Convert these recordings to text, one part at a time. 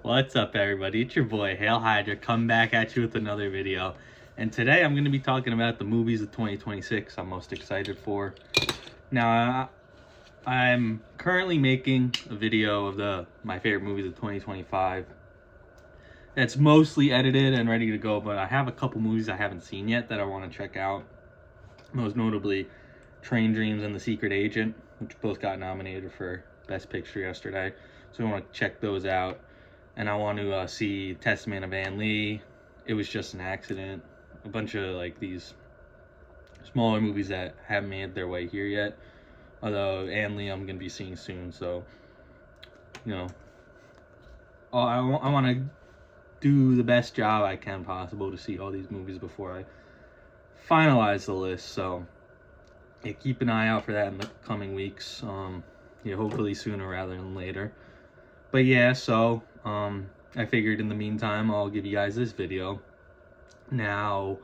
What's up, everybody? It's your boy Hail Hydra, come back at you with another video. And today I'm going to be talking about the movies of 2026 I'm most excited for. Now, I'm currently making a video of my favorite movies of 2025. It's mostly edited and ready to go, but I have a couple movies I haven't seen yet that I want to check out. Most notably, Train Dreams and The Secret Agent, which both got nominated for Best Picture yesterday. So I want to check those out. And I want to see Testament of Ann Lee. It Was Just an Accident. A bunch of these smaller movies that haven't made their way here yet. Although Ann Lee I'm going to be seeing soon. So, I want to do the best job I can possible to see all these movies before I finalize the list. So, keep an eye out for that in the coming weeks. Hopefully sooner rather than later. But so I figured in the meantime I'll give you guys this video. Now,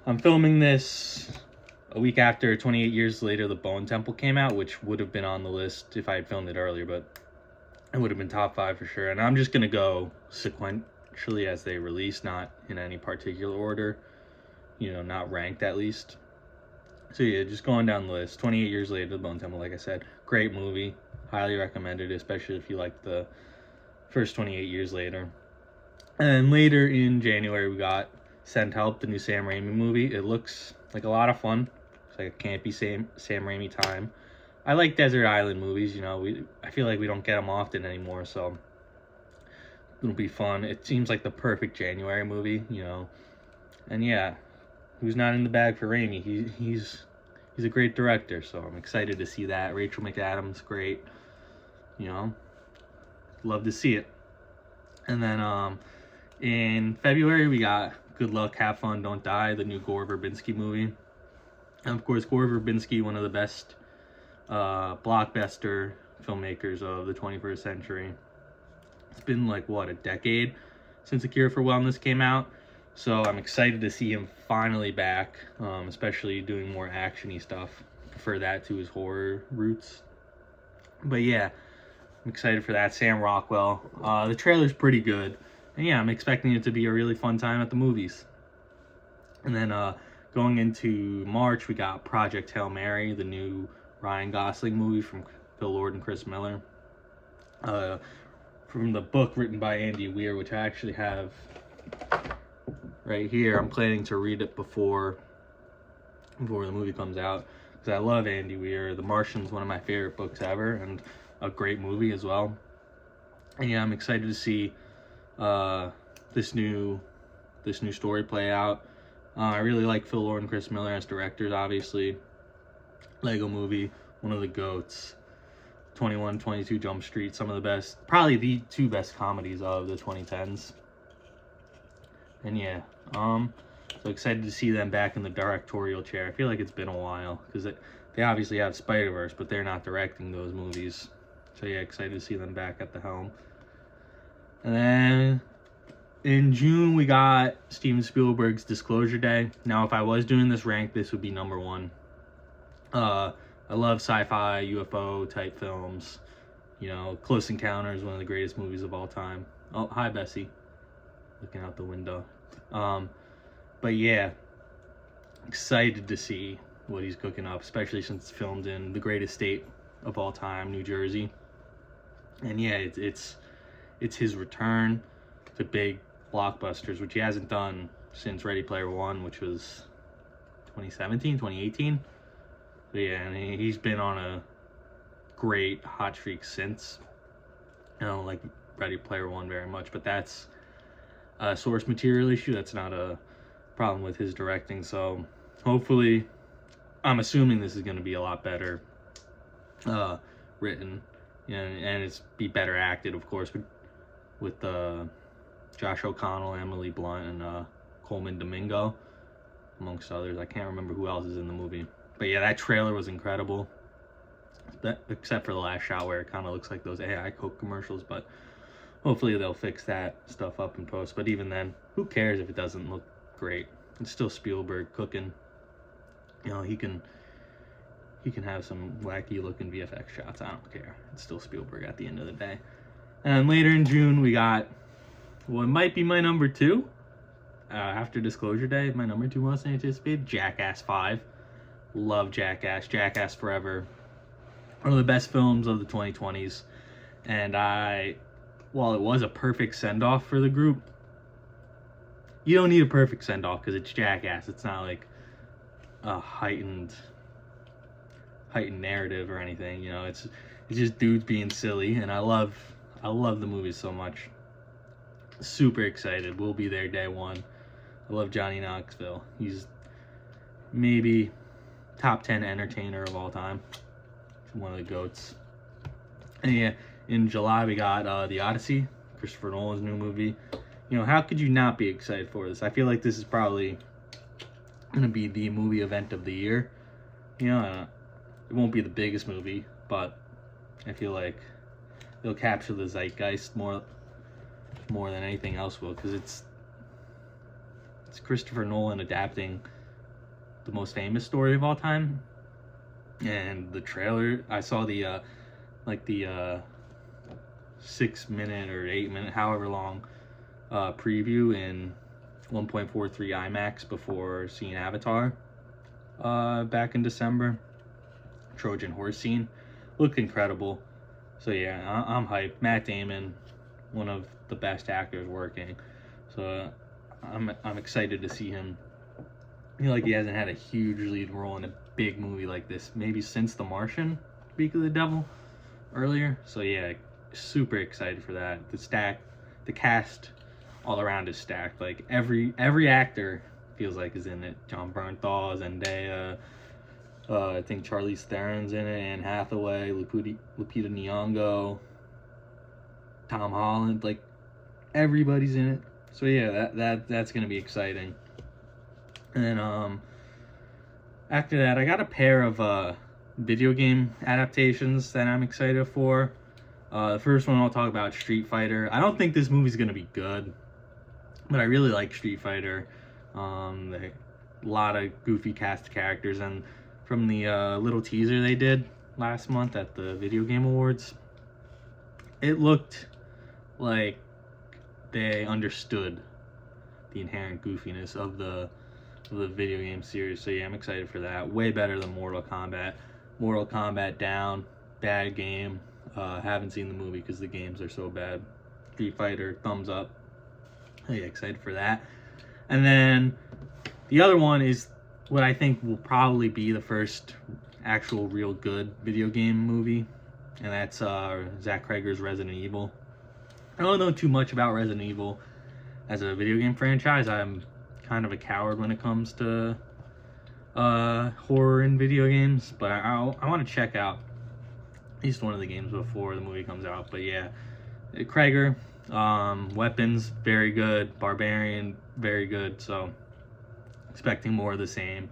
I'm filming this a week after 28 Years Later The Bone Temple came out, which would have been on the list if I had filmed it earlier, but it would have been top 5 for sure. And I'm just going to go sequentially as they release, not in any particular order, not ranked at least. So just going down the list. 28 Years Later The Bone Temple, like I said, great movie. Highly recommended, especially if you like the first 28 Years Later. And then later in January, we got Send Help, the new Sam Raimi movie. It looks like a lot of fun. It's like a campy Sam Raimi time. I like desert island movies, I feel like we don't get them often anymore, so it'll be fun. It seems like the perfect January movie, And who's not in the bag for Raimi? He's a great director, so I'm excited to see that. Rachel McAdams, great. Love to see it. And then in February, we got Good Luck, Have Fun, Don't Die, the new Gore Verbinski movie. And of course, Gore Verbinski, one of the best blockbuster filmmakers of the 21st century. It's been a decade since A Cure for Wellness came out. So I'm excited to see him finally back, especially doing more action-y stuff. Prefer that to his horror roots. But I'm excited for that. Sam Rockwell. The trailer's pretty good. And I'm expecting it to be a really fun time at the movies. And then going into March, we got Project Hail Mary, the new Ryan Gosling movie from Phil Lord and Chris Miller. From the book written by Andy Weir, which I actually have right here. I'm planning to read it before the movie comes out, because I love Andy Weir. The Martian's one of my favorite books ever, and a great movie as well. And I'm excited to see this new story play out. I really like Phil Lord and Chris Miller as directors, obviously. Lego Movie, one of the GOATs. 21, 22 Jump Street, some of the best, probably the two best comedies of the 2010s. And so excited to see them back in the directorial chair. I feel like it's been a while, because they obviously have Spider-Verse, but they're not directing those movies. So excited to see them back at the helm. And then in June, we got Steven Spielberg's Disclosure Day. Now, if I was doing this rank, this would be number 1. I love sci-fi, UFO type films. Close Encounters, one of the greatest movies of all time. Oh, hi, Bessie. Looking out the window. But excited to see what he's cooking up, especially since it's filmed in the greatest state of all time, New Jersey. And it's his return to big blockbusters, which he hasn't done since Ready Player One, which was 2017, 2018. But and he's been on a great hot streak since. I don't like Ready Player One very much, but that's a source material issue. That's not a problem with his directing. So hopefully, I'm assuming this is going to be a lot better written, and it's be better acted, of course, with Josh O'Connell, Emily Blunt, and Coleman Domingo, amongst others. I can't remember who else is in the movie. But that trailer was incredible, except for the last shot where it kind of looks like those AI Coke commercials. But hopefully they'll fix that stuff up in post. But even then, who cares if it doesn't look great? It's still Spielberg cooking. He can have some wacky looking VFX shots. I don't care. It's still Spielberg at the end of the day. And later in June, we got what might be my number 2. After Disclosure Day, my number 2 most anticipated, Jackass 5. Love Jackass. Jackass Forever. One of the best films of the 2020s. And while it was a perfect send-off for the group, you don't need a perfect send-off because it's Jackass. It's not like a heightened narrative or anything. You know, it's just dudes being silly, and I love the movie so much. Super excited. We'll be there day one. I love Johnny Knoxville. He's maybe top 10 entertainer of all time. He's one of the GOATs. And yeah, in July we got The Odyssey, Christopher Nolan's new movie. You know, how could you not be excited for this? I feel like this is probably going to be the movie event of the year. You know, it won't be the biggest movie, but I feel like it'll capture the zeitgeist more than anything else will, because it's Christopher Nolan adapting the most famous story of all time. And the trailer, I saw the 6-minute or 8-minute, however long, preview in 1.43 IMAX before seeing Avatar back in December. Trojan horse scene looked incredible. So yeah, I'm hyped. Matt Damon, one of the best actors working. So I'm excited to see him. I feel like he hasn't had a huge lead role in a big movie like this, maybe since The Martian, Speak of the Devil, earlier. So yeah, super excited for that. The cast all around is stacked. Like every actor feels like is in it. John Bernthal, Zendaya, I think Charlize Theron's in it, Anne Hathaway, Lupita Nyong'o, Tom Holland, like everybody's in it. So yeah, that's gonna be exciting. And then after that, I got a pair of video game adaptations that I'm excited for. The first one I'll talk about, Street Fighter. I don't think this movie's gonna be good, but I really like Street Fighter. A lot of goofy cast of characters, and from the little teaser they did last month at the Video Game Awards, it looked like they understood the inherent goofiness of the video game series. So yeah, I'm excited for that. Way better than Mortal Kombat. Mortal Kombat down, bad game. Haven't seen the movie because the games are so bad. Street Fighter, thumbs up. Yeah, excited for that. And then the other one is what I think will probably be the first actual real good video game movie, and that's Zach Cregger's Resident Evil. I don't know too much about Resident Evil as a video game franchise. I'm kind of a coward when it comes to horror in video games, but I want to check out at least one of the games before the movie comes out. But yeah, Cregger, weapons, very good. Barbarian, very good. So expecting more of the same.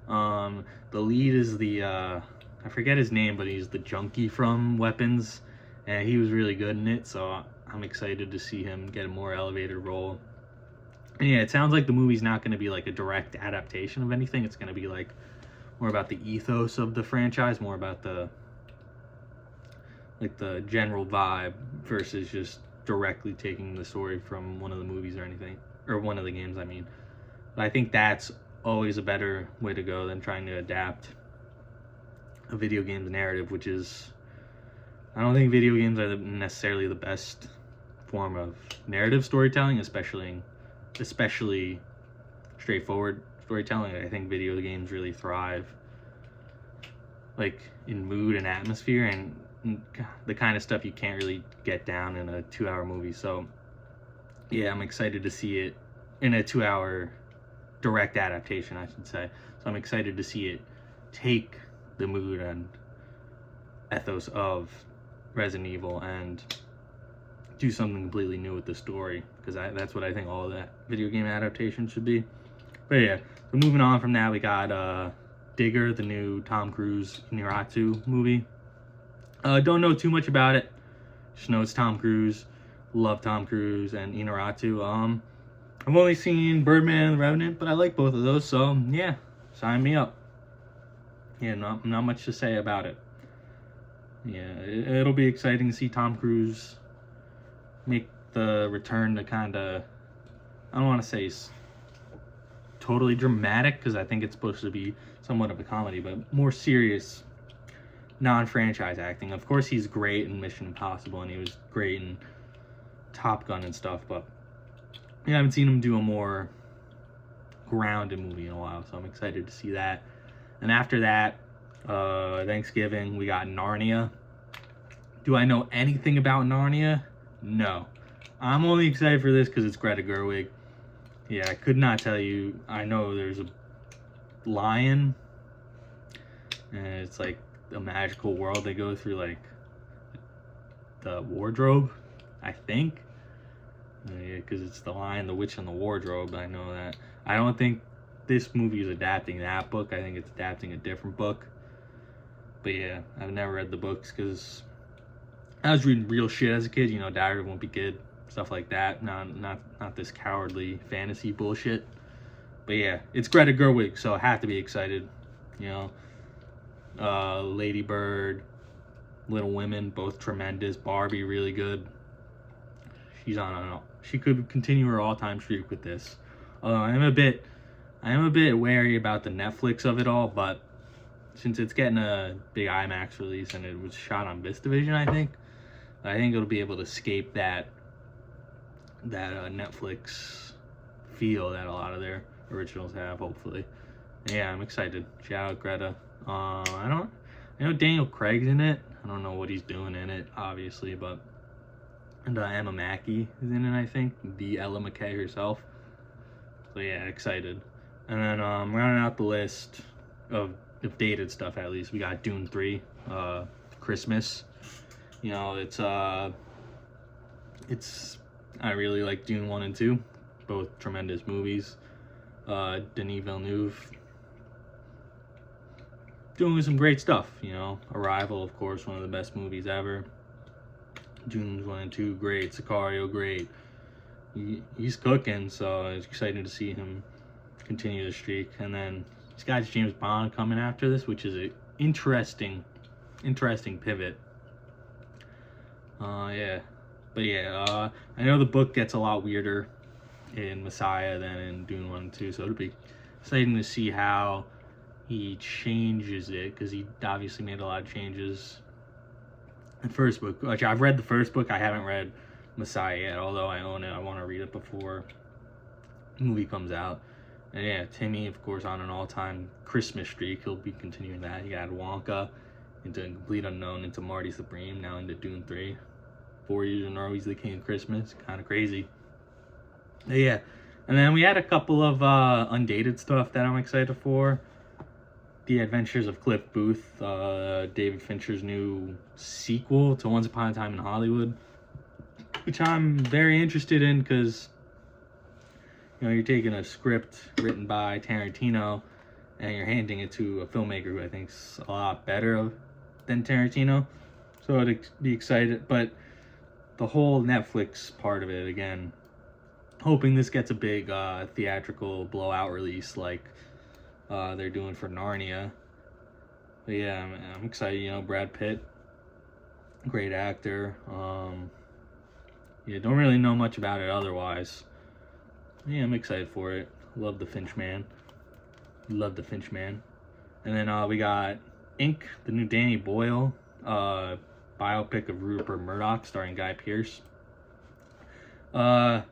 The lead is the I forget his name, but he's the junkie from Weapons, and he was really good in it. So I'm excited to see him get a more elevated role. And yeah, it sounds like the movie's not going to be like a direct adaptation of anything. It's going to be like more about the ethos of the franchise, more about the general vibe versus just directly taking the story from one of the movies or anything, or one of the games, I mean. But I think that's always a better way to go than trying to adapt a video game's narrative, which is, I don't think video games are necessarily the best form of narrative storytelling, especially straightforward storytelling. I think video games really thrive like in mood and atmosphere and the kind of stuff you can't really get down in a 2-hour movie. So yeah, I'm excited to see it in a 2-hour direct adaptation, I should say. So I'm excited to see it take the mood and ethos of Resident Evil and do something completely new with the story, because that's what I think all of that video game adaptation should be. But yeah, so moving on from that, we got Digger, the new Tom Cruise Inarritu movie. Don't know too much about it, just know it's Tom Cruise. Love Tom Cruise and Inarritu. I've only seen Birdman and The Revenant, but I like both of those, so yeah, sign me up. Yeah, not much to say about it. Yeah, it'll be exciting to see Tom Cruise make the return to kind of, I don't want to say totally dramatic, because I think it's supposed to be somewhat of a comedy, but more serious non-franchise acting. Of course, he's great in Mission Impossible, and he was great in Top Gun and stuff, but I haven't seen him do a more grounded movie in a while, so I'm excited to see that. And after that, Thanksgiving, we got Narnia. Do I know anything about Narnia? No. I'm only excited for this because it's Greta Gerwig. Yeah, I could not tell you. I know there's a lion, and it's like a magical world they go through, like the wardrobe, I think. Yeah, because it's the Lion, the Witch, and the Wardrobe. I know that. I don't think this movie is adapting that book. I think it's adapting a different book. But yeah, I've never read the books because I was reading real shit as a kid. You know, Diary of a Wimpy Kid, stuff like that. Not this cowardly fantasy bullshit. But yeah, it's Greta Gerwig, so I have to be excited. You know, Lady Bird, Little Women, both tremendous. Barbie, really good. She could continue her all-time streak with this. I am a bit wary about the Netflix of it all, but since it's getting a big IMAX release and it was shot on VistaVision, I think it'll be able to escape that Netflix feel that a lot of their originals have, hopefully. Yeah, I'm excited. Shout out Greta. I know Daniel Craig's in it. I don't know what he's doing in it, obviously, but. And Emma Mackey is in it, I think. The Ella McKay herself. So yeah, excited. And then rounding out the list of dated stuff, at least, we got Dune 3, Christmas. You know, it's I really like Dune 1 and 2. Both tremendous movies. Denis Villeneuve doing some great stuff, you know. Arrival, of course, one of the best movies ever. Dunes 1 and 2, great. Sicario, great. He's cooking, so it's exciting to see him continue the streak. And then this guy's James Bond coming after this, which is an interesting pivot. Yeah. But yeah, I know the book gets a lot weirder in Messiah than in Dune 1 and 2, so it'll be exciting to see how he changes it, because he obviously made a lot of changes. The first book, which I've read the first book, I haven't read Messiah yet, although I own it. I want to read it before the movie comes out. And yeah, Timmy, of course, on an all-time Christmas streak. He'll be continuing that. He got Wonka, into Complete Unknown, into Marty Supreme, now into Dune 3. 4 years in a row, he's the king of Christmas. Kind of crazy. But yeah, and then we had a couple of undated stuff that I'm excited for. The Adventures of Cliff Booth, David Fincher's new sequel to Once Upon a Time in Hollywood, which I'm very interested in because, you know, you're taking a script written by Tarantino and you're handing it to a filmmaker who I think's a lot better than Tarantino. So I'd be excited, but the whole Netflix part of it, again, hoping this gets a big theatrical blowout release like they're doing for Narnia. But yeah, I'm excited. You know, Brad Pitt, great actor. Yeah, don't really know much about it otherwise. Yeah, I'm excited for it. Love the Finch man. And then we got Ink, the new Danny Boyle biopic of Rupert Murdoch starring Guy Pearce. I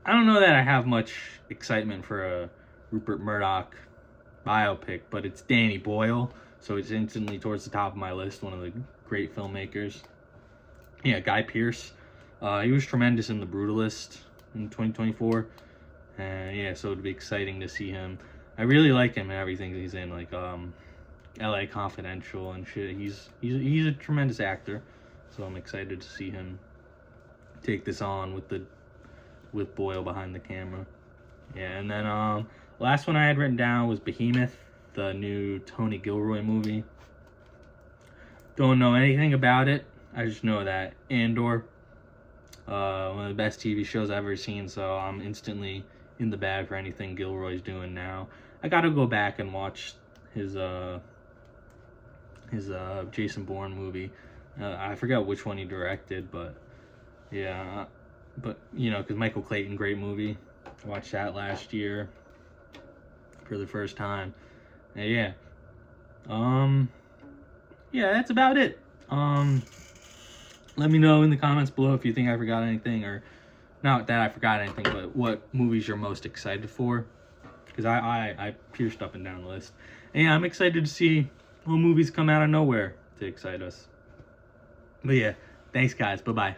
don't know that I have much excitement for a Rupert Murdoch biopic, but it's Danny Boyle, so it's instantly towards the top of my list. One of the great filmmakers. Yeah, Guy Pearce. He was tremendous in The Brutalist in 2024, and yeah, so it'd be exciting to see him. I really like him in everything he's in, like L.A. Confidential and shit. He's a tremendous actor, so I'm excited to see him take this on with Boyle behind the camera. Yeah, and then last one I had written down was Behemoth, the new Tony Gilroy movie. Don't know anything about it. I just know that Andor, one of the best TV shows I've ever seen, so I'm instantly in the bag for anything Gilroy's doing now. I gotta go back and watch his Jason Bourne movie. I forgot which one he directed, but Yeah, but you know, because Michael Clayton, great movie. I watched that last year for the first time. Yeah. Yeah, that's about it. Let me know in the comments below if you think I forgot anything, or not that I forgot anything, but what movies you're most excited for. Because I pierced up and down the list. And yeah, I'm excited to see what movies come out of nowhere to excite us. But yeah, thanks guys. Bye-bye.